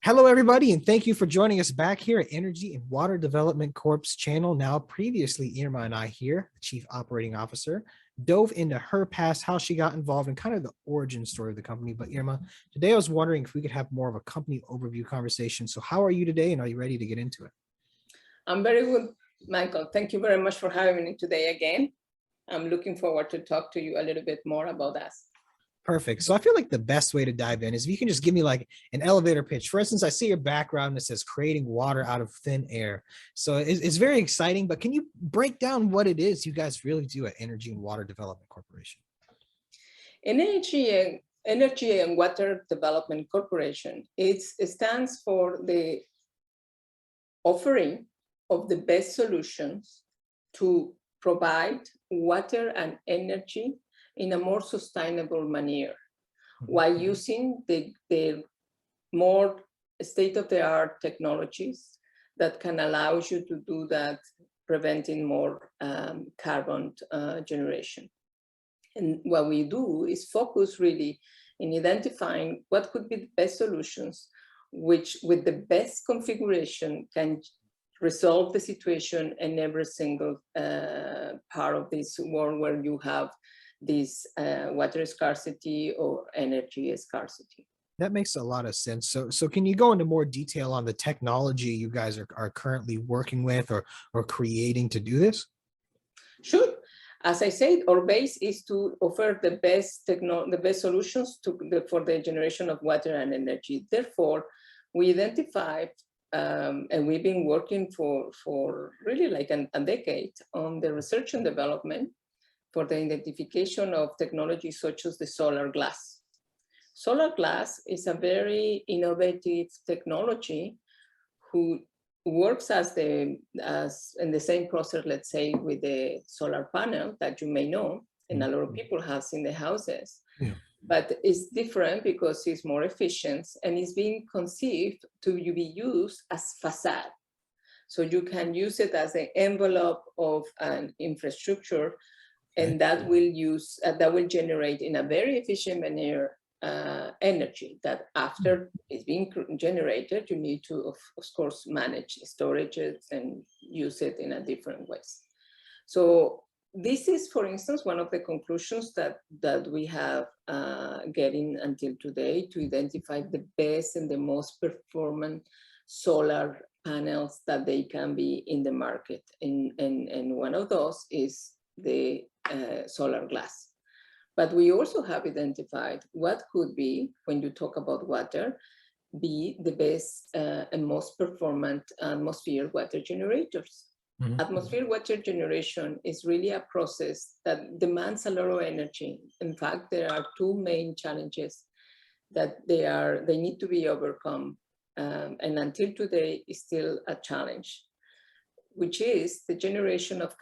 Hello, everybody, and thank you for joining us back here at Energy and Water Development Corp's channel. Now, previously, Irma and I here, the Chief Operating Officer, dove into her past, how she got involved, and kind of the origin story of the company. But Irma, today I was wondering if we could have more of a company overview conversation. So how are you today, and are you ready to get into it? I'm very good, Michael. Thank you very much for having me today again. I'm looking forward to talk to you a little bit more about us. Perfect. So I feel like the best way to dive in is if you can just give me like an elevator pitch. For instance, I see your background that says creating water out of thin air. So it's very exciting, but can you break down what it is you guys really do at Energy and Water Development Corporation? Energy and Water Development Corporation, it stands for the offering of the best solutions to provide water and energy in a more sustainable manner, while using the more state-of-the-art technologies that can allow you to do that, preventing more carbon generation. And what we do is focus really in identifying what could be the best solutions, which with the best configuration can resolve the situation in every single part of this world where you have this water scarcity or energy scarcity. That makes a lot of sense. So can you go into more detail on the technology you guys are currently working with or creating to do this? Sure. As I said, our base is to offer the best solutions for the generation of water and energy. Therefore, we identified and we've been working for really like a decade on the research and development for the identification of technologies such as the solar glass. Solar glass is a very innovative technology who works as in the same process, let's say, with the solar panel that you may know, and a lot of people have in the houses. Yeah. But it's different because it's more efficient and it's being conceived to be used as facade. So you can use it as an envelope of an infrastructure, and that will generate in a very efficient manner energy that after it's being generated, you need to, of course, manage storages and use it in a different ways. So this is, for instance, one of the conclusions that we have getting until today to identify the best and the most performant solar panels that they can be in the market. And one of those is the solar glass. But we also have identified what could be, when you talk about water, be the best and most performant atmosphere water generators. Mm-hmm. Atmosphere water generation is really a process that demands a lot of energy. In fact, there are two main challenges that they need to be overcome. And until today is still a challenge, which is the generation of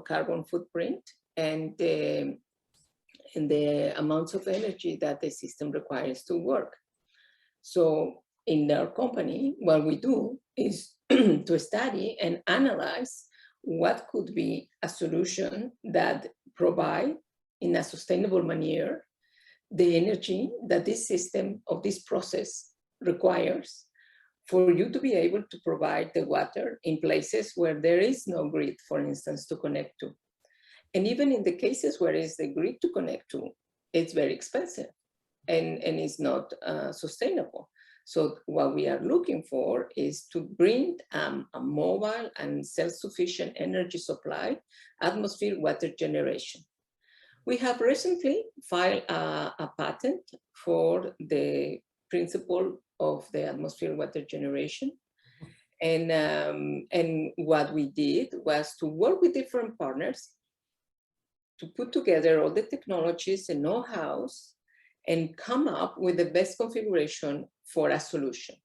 carbon footprint and the amounts of energy that the system requires to work. So in our company, what we do is to study and analyze what could be a solution that provide in a sustainable manner the energy that this system of this process requires for you to be able to provide the water in places where there is no grid, for instance, to connect to. And even in the cases where it's the grid to connect to, it's very expensive and it's not sustainable. So what we are looking for is to bring a mobile and self-sufficient energy supply, atmosphere water generation. We have recently filed a patent for the principle of the atmosphere water generation. And what we did was to work with different partners to put together all the technologies and know-hows and come up with the best configuration for a solution.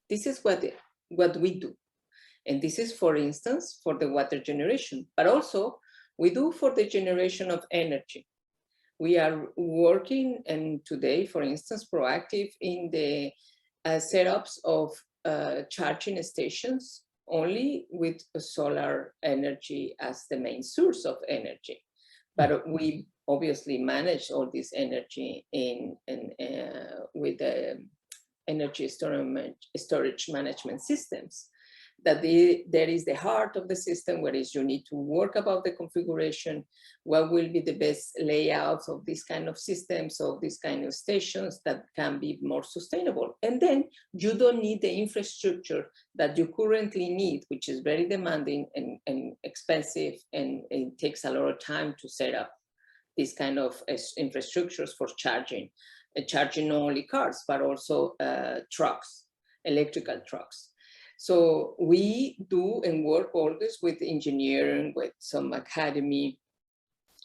This is what we do. And this is, for instance, for the water generation, but also we do for the generation of energy. We are working, and today, for instance, proactive in the setups of charging stations only with solar energy as the main source of energy. But we obviously manage all this energy with energy storage management systems. That there is the heart of the system, whereas you need to work about the configuration, what will be the best layouts of this kind of systems, of these kind of stations that can be more sustainable. And then you don't need the infrastructure that you currently need, which is very demanding and expensive, and it takes a lot of time to set up these kind of infrastructures for charging not only cars, but also trucks, electrical trucks. So we do and work always with engineering, with some academy,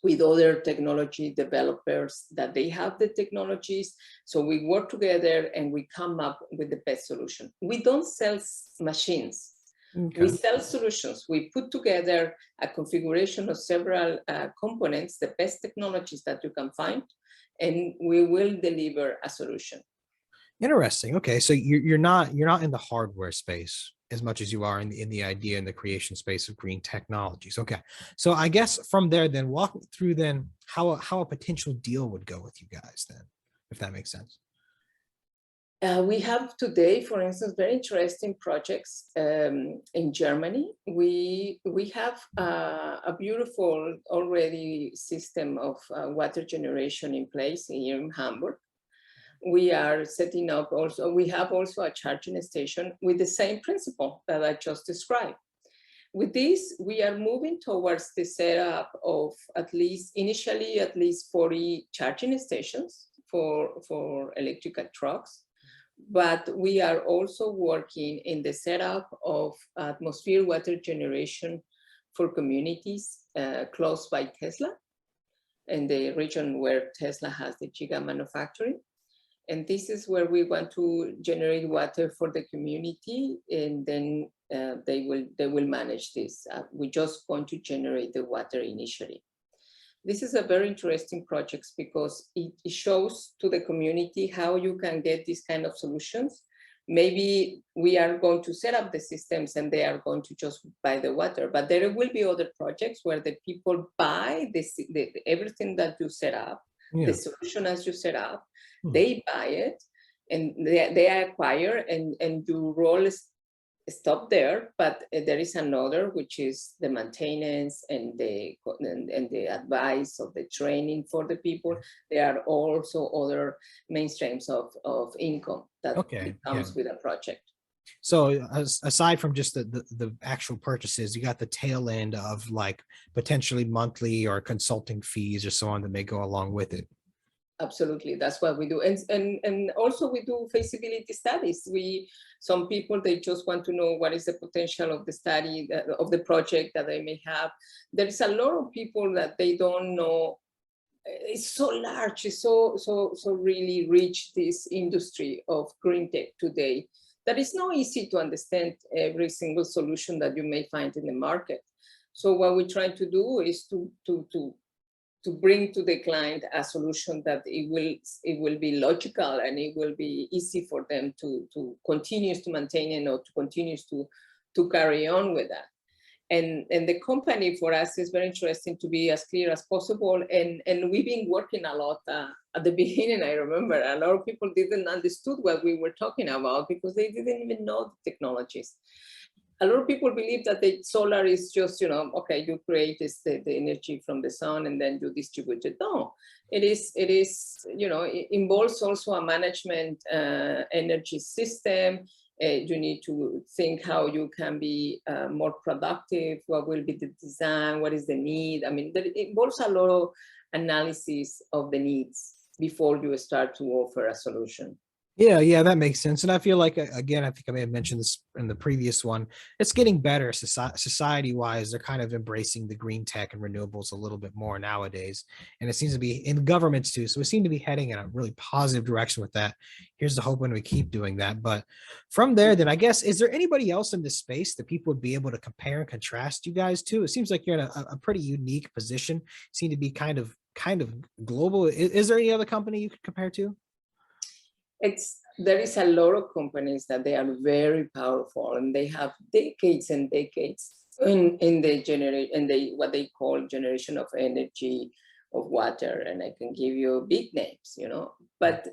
with other technology developers that they have the technologies. So we work together and we come up with the best solution. We don't sell machines. Okay. We sell solutions. We put together a configuration of several components, the best technologies that you can find, and we will deliver a solution. Interesting. Okay, so you're not in the hardware space as much as you are in the idea and the creation space of green technologies. Okay, so I guess from there, then walk me through then how a potential deal would go with you guys then, if that makes sense. We have today, for instance, very interesting projects in Germany. We have a beautiful already system of water generation in place here in Hamburg. We are setting up also, we have also a charging station with the same principle that I just described. With this, we are moving towards the setup of initially at least 40 charging stations for electrical trucks. But we are also working in the setup of atmosphere water generation for communities close by Tesla, in the region where Tesla has the Giga manufacturing. And this is where we want to generate water for the community, and then they will manage this. We're just going to generate the water initially. This is a very interesting project because it shows to the community how you can get these kind of solutions. Maybe we are going to set up the systems and they are going to just buy the water, but there will be other projects where the people buy everything that you set up, the solution as you set up, they buy it and they acquire, and your role is stop there, but there is another, which is the maintenance and the advice of the training for the people. There are also other mainstreams of income that comes with a project. So aside from just the actual purchases, you got the tail end of like potentially monthly or consulting fees or so on that may go along with it. Absolutely, that's what we do, and also we do feasibility studies. Some people, they just want to know what is the potential of the study of the project that they may have. There is a lot of people that they don't know. It's so large, it's so really rich, this industry of green tech today, that it's not easy to understand every single solution that you may find in the market. So what we try to do is to bring to the client a solution that it will be logical and it will be easy for them to continue to maintain and or to continue to carry on with that. And the company for us is very interesting to be as clear as possible. And we've been working a lot at the beginning. I remember a lot of people didn't understood what we were talking about because they didn't even know the technologies. A lot of people believe that the solar is just, okay, you create the energy from the sun and then you distribute it. No, it is, it involves also a management energy system. You need to think how you can be more productive, what will be the design, what is the need. I mean, it involves a lot of analysis of the needs before you start to offer a solution. Yeah, that makes sense. And I feel like, again, I think I may have mentioned this in the previous one, it's getting better society-wise. They're kind of embracing the green tech and renewables a little bit more nowadays. And it seems to be in governments too. So we seem to be heading in a really positive direction with that. Here's the hope when we keep doing that. But from there, then I guess, is there anybody else in this space that people would be able to compare and contrast you guys to? It seems like you're in a pretty unique position. You seem to be kind of global. Is there any other company you could compare to? There is a lot of companies that they are very powerful and they have decades and decades in what they call generation of energy, of water, and I can give you big names, but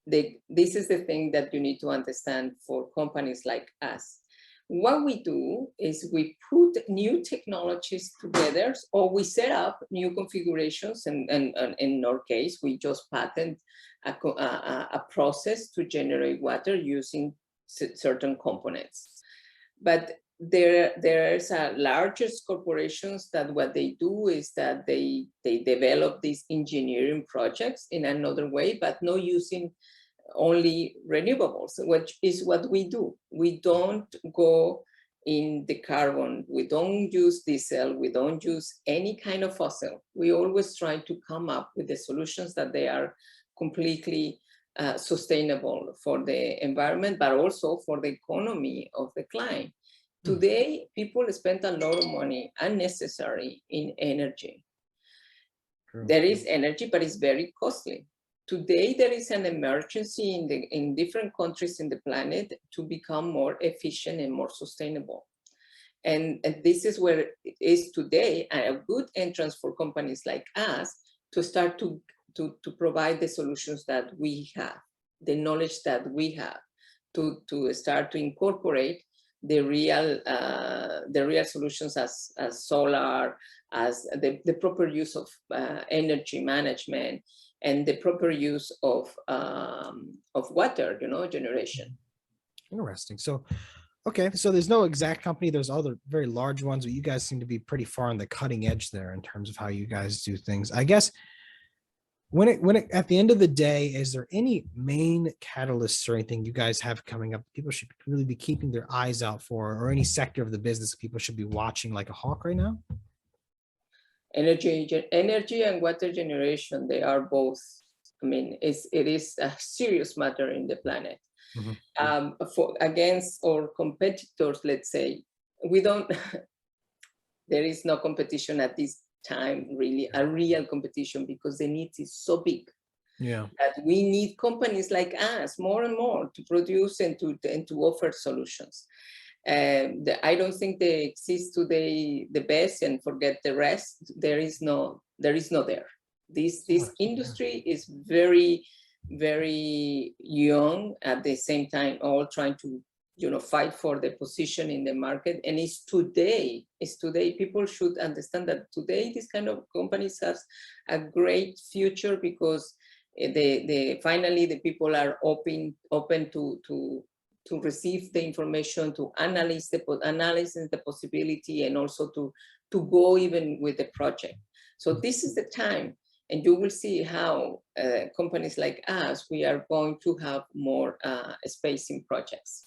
this is the thing that you need to understand for companies like us. What we do is we put new technologies together, or we set up new configurations, and in our case, we just patent a process to generate water using certain components. But there's a largest corporations that what they do is that they develop these engineering projects in another way, but not using only renewables, which is what we do. We don't go in the carbon, we don't use diesel, we don't use any kind of fossil. We always try to come up with the solutions that they are completely sustainable for the environment, but also for the economy of the client. Today, people spend a lot of money unnecessary in energy. True. There is energy, but it's very costly. Today, there is an emergency in different countries in the planet to become more efficient and more sustainable. And this is where it is today, a good entrance for companies like us to start to provide the solutions that we have, the knowledge that we have, to start to incorporate the real solutions as solar, as the proper use of energy management, and the proper use of water, generation. Interesting. So, okay, so there's no exact company. There's other very large ones, but you guys seem to be pretty far on the cutting edge there in terms of how you guys do things. I guess when it at the end of the day, is there any main catalysts or anything you guys have coming up people should really be keeping their eyes out for, or any sector of the business people should be watching like a hawk right now? Energy and water generation, they are both, I mean, it is a serious matter in the planet. Against our competitors, let's say, we don't, there is no competition at this time, really, a real competition, because the need is so big. Yeah. That we need companies like us more and more to produce and to offer solutions. I don't think they exist today the best, and forget the rest. There is no there. This industry is very, very young, at the same time all trying to fight for the position in the market. And it's today people should understand that today this kind of companies has a great future, because finally the people are open to receive the information, to analyze the possibility, and also to go even with the project. So this is the time, and you will see how companies like us, we are going to have more space in projects.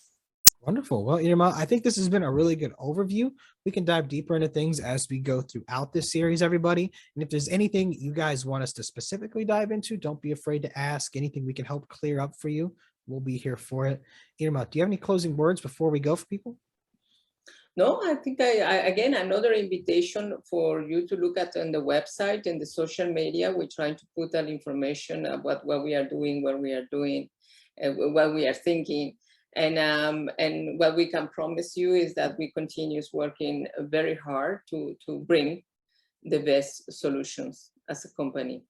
Wonderful. Well, Irma, I think this has been a really good overview. We can dive deeper into things as we go throughout this series, everybody. And if there's anything you guys want us to specifically dive into, don't be afraid to ask. Anything we can help clear up for you, we'll be here for it. Irma, do you have any closing words before we go for people? No, I think again, another invitation for you to look at on the website and the social media. We're trying to put that information about what we are doing, what we are doing, what we are thinking. And what we can promise you is that we continue working very hard to bring the best solutions as a company.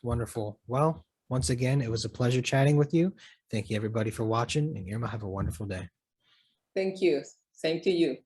Wonderful. Well, once again, it was a pleasure chatting with you. Thank you, everybody, for watching. And Irma, have a wonderful day. Thank you. Same to you.